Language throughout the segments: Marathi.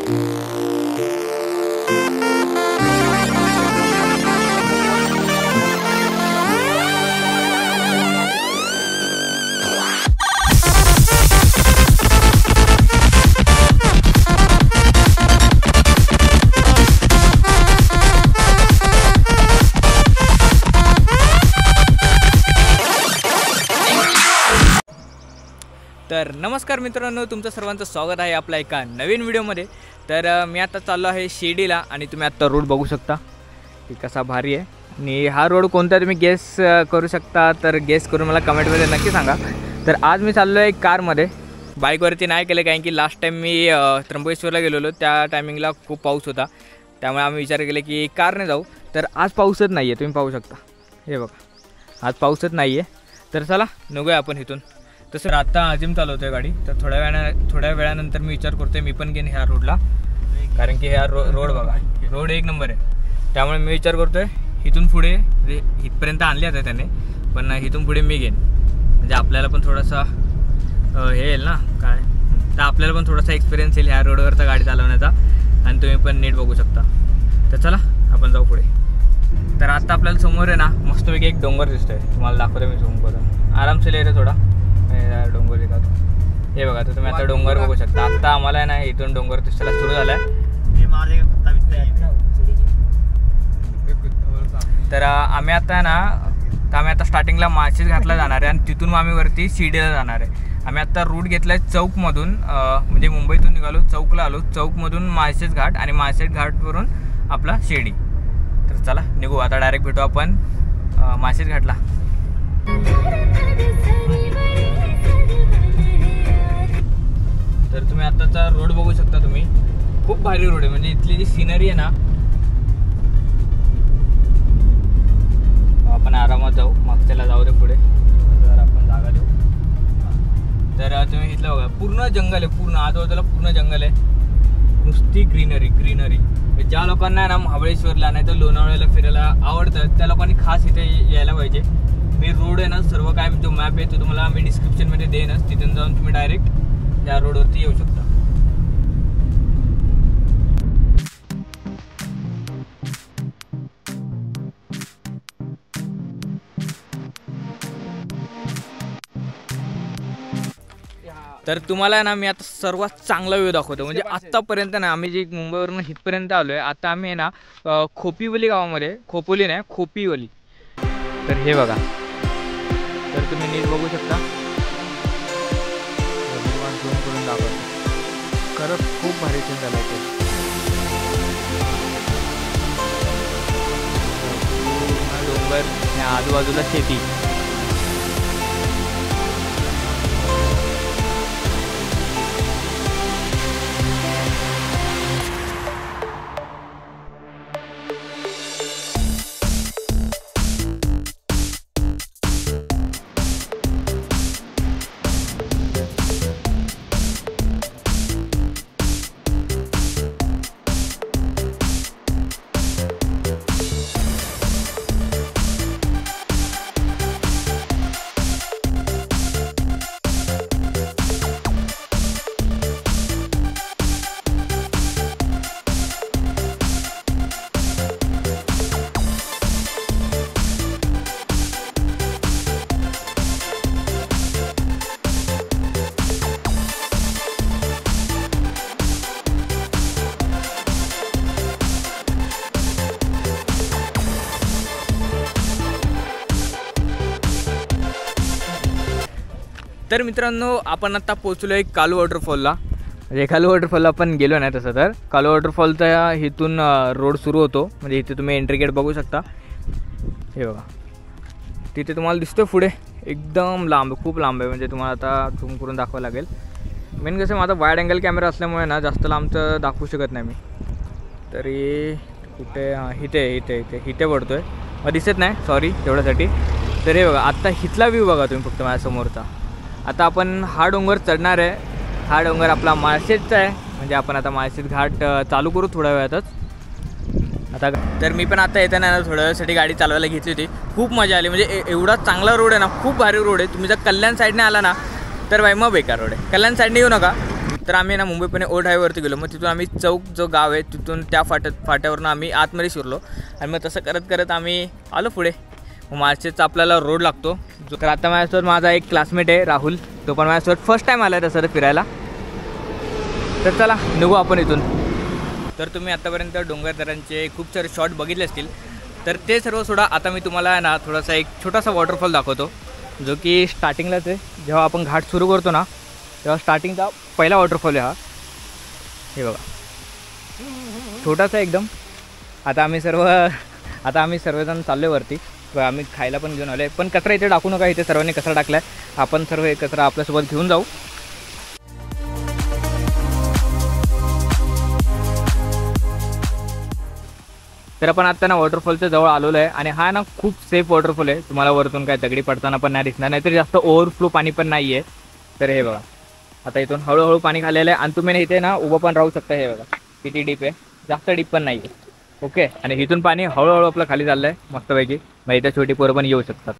तर नमस्कार मित्रांनो, तुमचं सर्वांचं स्वागत आहे आपल्या एका नवीन व्हिडिओमध्ये। तर मी आता चाललो आहे शिर्डीला आणि तुम्ही आता रोड बघू शकता की कसा भारी आहे आणि हा रोड कोणता तुम्ही गेस करू शकता, तर गेस करून मला कमेंटमध्ये नक्की सांगा। तर आज मी चाललो आहे कारमध्ये, बाईकवरती नाही केलं कारण की लास्ट टाइम मी त्र्यंबकेश्वरला गेलेलो त्या टायमिंगला खूप पाऊस होता, त्यामुळे आम्ही विचार केले की कारने जाऊ। तर आज पाऊसच नाही आहे, तुम्ही पाहू शकता, हे बघा आज पाऊसच नाही आहे। तर चला निघूया आपण इथून। तसं आता अजिम चालवतोय गाडी, तर थोड्या वेळानंतर मी विचार करतोय मी पण घेईन ह्या रोडला, कारण की ह्या रोड बघा, रोड एक नंबर आहे। त्यामुळे मी विचार करतोय इथून पुढे इथपर्यंत आणले आता त्याने, पण इथून पुढे मी घेईन, म्हणजे आपल्याला पण थोडासा हे येईल ना काय, तर आपल्याला पण थोडासा एक्सपिरियन्स येईल ह्या रोडवरचा गाडी चालवण्याचा, आणि तुम्ही पण नीट बघू शकता। तर चला आपण जाऊ पुढे। तर आता आपल्याला समोर आहे ना मस्तपैकी एक डोंगर दिसतोय, तुम्हाला दाखवतो मी झूम करून, आरामशीर आहे रे थोडा डोंगर दिसतो, हे बघा। तर तुम्ही आता डोंगर बघू शकता, आता आम्हाला आहे ना इथून डोंगर दिसायला सुरू झालाय। तर आम्ही आता स्टार्टिंगला माळशेज घाटला जाणार आहे आणि तिथून आम्ही वरती शिर्डीला जाणार आहे। आम्ही आता रूट घेतलाय चौकमधून, म्हणजे मुंबईतून निघालो, चौकला आलो, चौकमधून माळशेज घाट आणि माळशेज घाटवरून आपला शिर्डी। तर चला निघू आता, डायरेक्ट भेटू आपण माळशेज घाटला। तर तुम्ही आताचा रोड बघू शकता, तुम्ही खूप भारी रोड आहे, म्हणजे इथली जी सिनरी आहे ना, आपण आरामात जाऊ, मागच्याला जाऊ दे पुढे, जर आपण जागा देऊ। तर तुम्ही इथलं बघा, पूर्ण जंगल आहे, पूर्ण आजूबाजूला पूर्ण जंगल आहे, नुसती ग्रीनरी ग्रीनरी। ज्या लोकांना ना महाबळेश्वरला नाही तर लोणावळ्याला फिरायला आवडतं त्या लोकांनी खास इथे यायला पाहिजे। मी रोड आहे ना, सर्व काय जो मॅप आहे तो तुम्हाला मी डिस्क्रिप्शनमध्ये देईनच, तिथून जाऊन तुम्ही डायरेक्ट या रोडवरती येऊ शकता। तर तुम्हाला ना मी आता सर्वात चांगला व्ह्यू दाखवतो, म्हणजे आत्तापर्यंत ना आम्ही जे मुंबईवरून इथपर्यंत आलो आहे, आता आम्ही आहे ना खोपिवली गावामध्ये, खोपोली नाही खोपिवली, तर हे बघा। तर तुम्ही नीट बघू शकता, झूम करून दाखवतो, खरंच खूप भारी सीन झाला आहे। डोंगर, आजूबाजूला शेती, तर मित्रांनो आपण आता पोहोचलो आहे कालू वॉटरफॉलला, म्हणजे कालू वॉटरफॉलला आपण गेलो नाही तसं, तर कालू वॉटरफॉलचा इथून रोड सुरू होतो, म्हणजे इथे तुम्ही एंट्री गेट बघू शकता, हे बघा तिथे तुम्हाला दिसतो पुढे एकदम लांब, खूप लांब आहे, म्हणजे तुम्हाला आता झूम करून दाखवावं लागेल। मेन कसं माझा वाईड अँगल कॅमेरा असल्यामुळे ना जास्त लांबचं दाखवू शकत नाही मी, तरी कुठे इथे इथे इथे इथे पडतोय, मग दिसत नाही, सॉरी तेवढ्यासाठी। तर हे बघा आता इथला व्ह्यू बघा तुम्ही फक्त माझ्यासमोरचा। आता आपण हा डोंगर चढणार आहे, हा डोंगर आपला माळशेजचा आहे, म्हणजे आपण आता माळशेज घाट चालू करू थोड्या वेळातच आता। तर मी पण आता येताना ना थोड्या वेळासाठी गाडी चालवायला घेतली होती, खूप मजा आली, म्हणजे एवढा चांगला रोड आहे ना, खूप भारी रोड आहे। तुम्ही जर कल्याण साईडने आला ना तर बाई मग बेकार रोड आहे, कल्याण साईडने येऊ नका, तर आम्ही ना मुंबई पुणे ओल्ड हायवेवरती गेलो. मग तिथून आम्ही चौक जो गाव आहे तिथून त्या फाट्यावरनं आम्ही आतमध्ये शिरलो आणि मग तसं करत करत आम्ही आलो पुढे. मग माळशेजचा आपल्याला रोड लागतो. तर आता माझ्यासोबत माझा एक क्लासमेट आहे राहुल, तो पण माझ्यासोबत फर्स्ट टाईम आला आहे तसं फिरायला. तर चला निघू आपण इथून. तर तुम्ही आत्तापर्यंत डोंगरदऱ्यांचे खूप सारे शॉट बघितले असतील, तर ते सर्व सोडा. आता मी तुम्हाला ना थोडासा एक छोटासा वॉटरफॉल दाखवतो, जो की स्टार्टिंगलाच आहे. जेव्हा आपण घाट सुरू करतो ना तेव्हा स्टार्टिंगचा पहिला वॉटरफॉल आहे हा. हे बघा, छोटासा एकदम. आता आम्ही सर्वजण चाललो आहे वरती. आम्ही खायला पण घेऊन आलो आहे, पण कचरा इथे टाकू नका. इथे सर्वांनी कचरा टाकला आहे. आपण सर्व हे कचरा आपल्यासोबत घेऊन जाऊ. तर आपण आत्ता ना वॉटरफॉलच्या जवळ आलेलो आहे आणि हा ना खूप सेफ वॉटरफॉल आहे. तुम्हाला वरतून काय दगडी पडताना पण नाही दिसणार, नाहीतरी जास्त ओव्हरफ्लो पाणी पण नाही आहे. तर हे बघा, आता इथून हळूहळू पाणी खाल्लेलं आहे आणि तुम्ही इथे ना उभं पण राहू शकता. हे बघा किती डीप आहे, जास्त डीप पण नाही आहे. ओके, आणि इथून पाणी हळूहळू आपलं खाली चाललं आहे मस्तपैकी. मग इथे छोटी पोरं पण येऊ शकतात.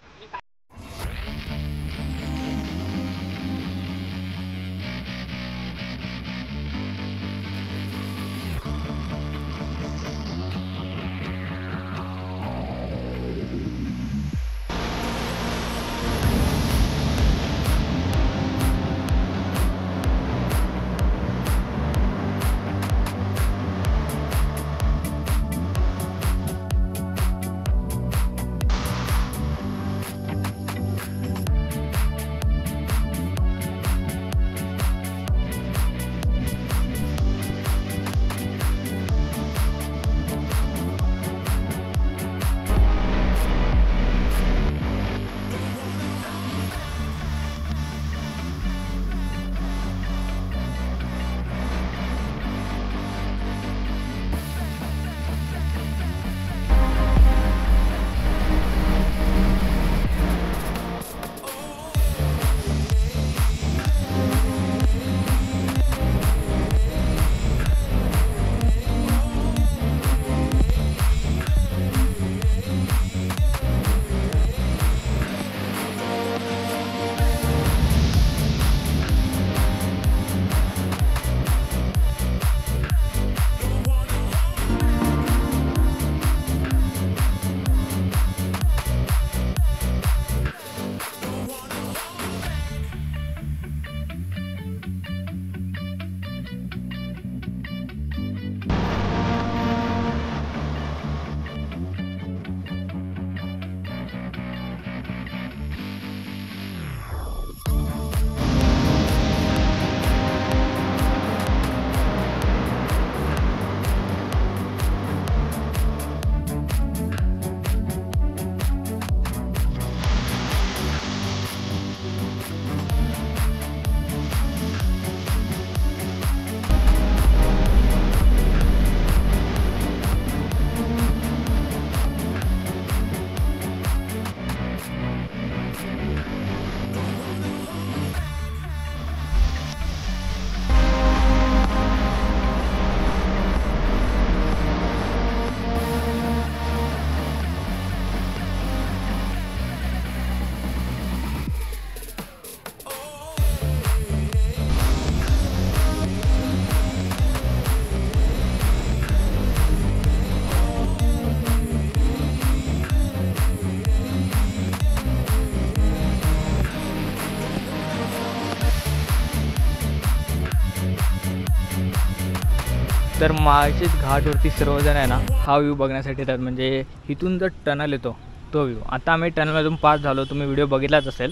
तर माळशेज घाटवरती सर्वजण आहे ना हा व्ह्यू बघण्यासाठी येतात. म्हणजे इथून जर टनल येतो तो व्ह्यू. आता आम्ही टनलमधून पास झालो, तुम्ही व्हिडिओ बघितलाच असेल.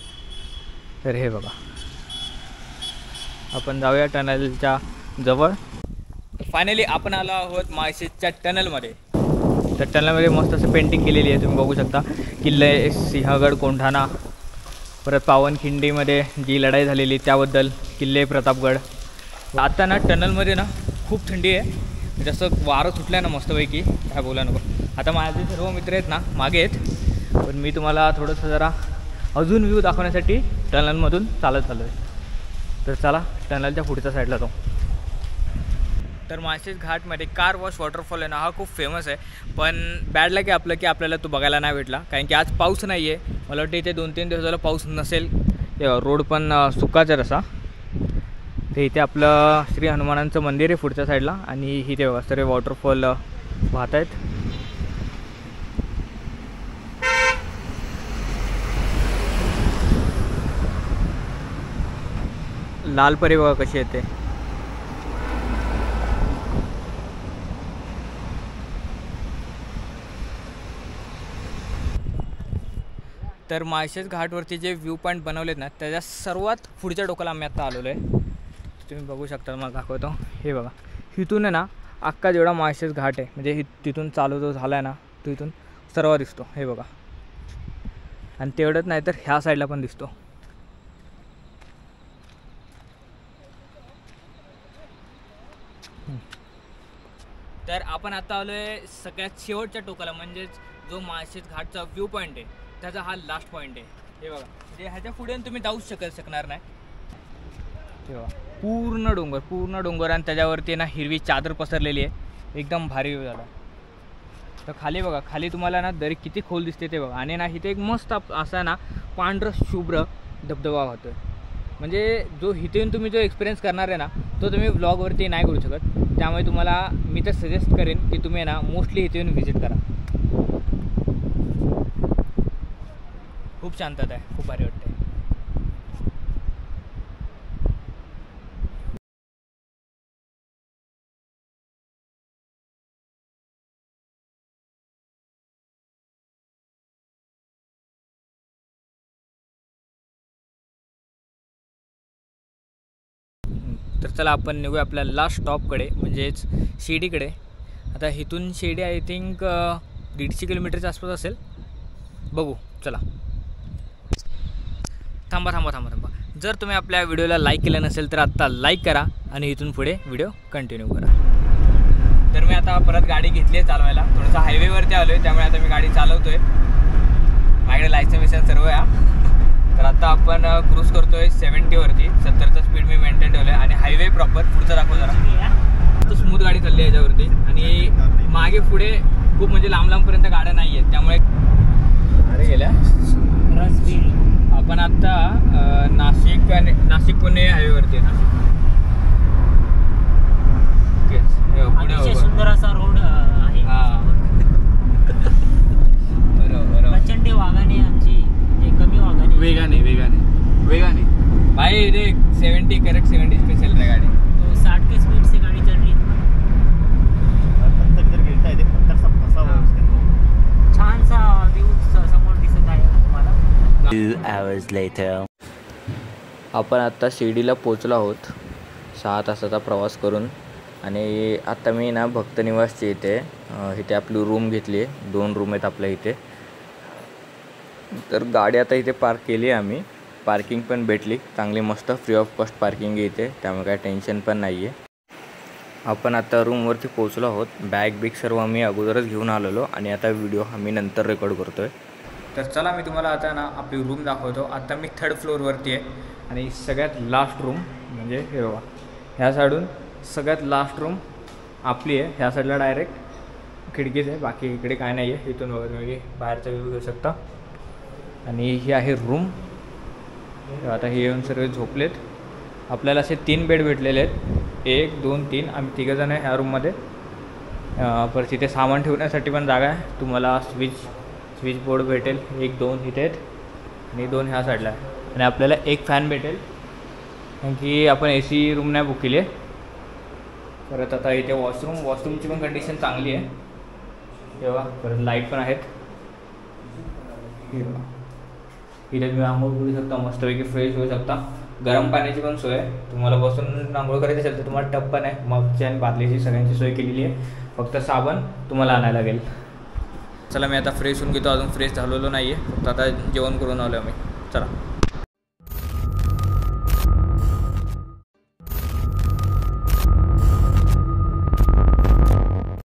तर हे बघा, आपण जाऊया टनलच्या जवळ. फायनली आपण आलो आहोत माळशेजच्या टनलमध्ये. तर टनलमध्ये मस्त असं पेंटिंग केलेली आहे, तुम्ही बघू शकता. किल्ले सिंहगड कोंढाणा, परत पावनखिंडीमध्ये जी लढाई झालेली त्याबद्दल, किल्ले प्रतापगड. आता ना टनलमध्ये ना खूप थंडी आहे, जसं वारं सुटलं आहे ना मस्तपैकी, काय बोला नको. आता माझे सर्व मित्र आहेत ना मागे आहेत, पण मी तुम्हाला थोडंसं जरा अजून व्ह्यू दाखवण्यासाठी टनलमधून चालत चाललो आहे. तर चला टनलच्या पुढच्या साईडला जाऊ. तर माळशेज घाटमध्ये कार वॉश वॉटरफॉल आहे ना हा खूप फेमस आहे, पण बॅड लक आहे आपलं की आपल्याला तो बघायला नाही भेटला, कारण की आज पाऊस नाही आहे. मला वाटतं इथे 2-3 दिवस झाला पाऊस नसेल. रोड पण सुकाच आहे असा. तर इथे आपलं श्री हनुमानांचं मंदिर आहे पुढच्या साईडला आणि इथे बघा सर्व वॉटरफॉल वाहत आहेत. लालपरी बघा कशी येते. तर माळशेज घाटवरती जे व्ह्यू पॉईंट बनवलेत ना त्याच्या सर्वात पुढच्या टोकाला आम्ही आता आलेलो आहे. तुम्ही बघू शकता, मला दाखवतो. हे बघा इथून आहे ना अख्खा जेवढा माळशेज घाट आहे म्हणजे तिथून चालू जो झाला आहे ना तो इथून सर्व दिसतो. हे बघा, आणि तेवढंच नाही तर ह्या साईडला पण दिसतो. तर आपण आता आलो आहे सगळ्यात शेवटच्या टोकाला, म्हणजेच जो माळशेज घाटचा व्ह्यू पॉईंट आहे त्याचा हा लास्ट पॉईंट आहे. हे बघा, म्हणजे ह्याच्या पुढे तुम्ही जाऊच शकणार नाही. हे बघा पूर्ण डोंगर आणि त्याच्यावरती ना हिरवी चादर पसरलेली आहे. एकदम भारी व्ह्यू झाला. तर खाली बघा, खाली तुम्हाला ना दरी किती खोल दिसते ते बघा. आणि ना इथे एक मस्त असा ना पांढरं शुभ्र धबधबा होतोय. म्हणजे जो इथून तुम्ही जो एक्सपिरियन्स करणार आहे ना तो तुम्ही व्लॉगवरती नाही करू शकत. त्यामुळे तुम्हाला मी तर सजेस्ट करेन की तुम्ही ना मोस्टली इथे येऊन व्हिजिट करा. खूप शांतता आहे, खूप भारी वाटते. तर चला आपण निघूया आपल्या लास्ट स्टॉपकडे, म्हणजेच शिर्डीकडे. आता इथून शिर्डी आय थिंक 150 किलोमीटरच्या आसपास असेल. बघू चला. थांबा. जर तुम्ही आपल्या व्हिडिओला लाईक केलं नसेल तर आत्ता लाईक करा आणि इथून पुढे व्हिडिओ कंटिन्यू करा. तर मी आता परत गाडी घेतली आहे चालवायला. थोडंसं हायवेवरती आलो आहे त्यामुळे आता मी गाडी चालवतो आहे. माझ्याकडे लायसन सर्व आहे. तर आता आपण क्रूज करतो आहे 70वरती. 70चा स्पीड मी मेंटेन ठेवलं आहे आणि हायवे प्रॉपर पुढचा दाखव जरा. तो स्मूथ गाडी चालली आहे याच्यावरती आणि मागे पुढे खूप म्हणजे लांबपर्यंत गाड्या नाही आहेत त्यामुळे अरे गेल्या. आपण आता नाशिक पुणे हायवेवरती आहे. अतिशय सुंदर असा रोड आहे. बरोबर. प्रचंड वाहने आमची कमी वाहने वेगाने भाई रे 70 करेक्ट 70 पे चल रहा गाड़ी. तो 60 के स्पीड से गाड़ी चल रही है. पत्थर गिरता है, पत्थर सब फंसा हुआ है उसके अंदर. छान सा व्ह्यू समोर दिसत आहे तुम्हाला. 2 hours later. आपण आता शिर्डीला पोचलो आहोत 6 तासाचा प्रवास करून. आणि आता मी ना भक्तनिवासची इथे आपली रूम घेतली आहे. 2 रूम आहेत आपल्या इथे. तर गाडी आता इथे पार्क केली आहे आम्ही. पार्किंग पण भेटली चांगली मस्त, फ्री ऑफ कॉस्ट पार्किंग आहे इथे, त्यामुळे काय टेन्शन पण नाही आहे. आपण आता रूमवरती पोचलो आहोत. बॅग सर्व आम्ही अगोदरच घेऊन आलेलो आणि आता व्हिडिओ आम्ही नंतर रेकॉर्ड करतो आहे. तर चला मी तुम्हाला आता ना आपली रूम दाखवतो. आता मी 3rd फ्लोअरवरती आहे आणि सगळ्यात लास्ट रूम म्हणजे हे बघा, ह्या साईडून सगळ्यात लास्ट रूम आपली आहे. ह्या साईडला डायरेक्ट खिडकीच आहे, बाकी इकडे काय नाही आहे. इथून बघा तुम्ही बाहेरचा व्ह्यू घेऊ शकता. आणि ही आहे रूम. आता हे येऊन सर्व झोपलेत. आपल्याला असे 3 बेड भेटलेले आहेत. 1 2 3. आम्ही 3 जण आहे ह्या रूममध्ये. परत तिथे सामान ठेवण्यासाठी पण जागा आहे. तुम्हाला स्विच बोर्ड भेटेल. 1 2 इथे आहेत आणि 2 ह्या साईडला आहे. आणि आपल्याला 1 फॅन भेटेल कारण की आपण AC रूम नाही बुक केली आहे. परत आता इथे वॉशरूमची पण कंडिशन चांगली आहे. तेव्हा परत लाईट पण आहेत. इथे तुम्ही आंघोळ करू शकता, मस्तपैकी फ्रेश होऊ शकता. गरम पाण्याची पण सोय आहे. तुम्हाला बसून आंघोळ करायची असेल तर तुम्हाला टब पण आहे. मगची आणि बादलीची सगळ्यांची सोय केलेली आहे. फक्त साबण तुम्हाला आणायला लागेल. चला मी आता फ्रेश होऊन घेतो. अजून फ्रेश झालेलो नाही आहे, फक्त आता जेवण करून आलो आम्ही. चला.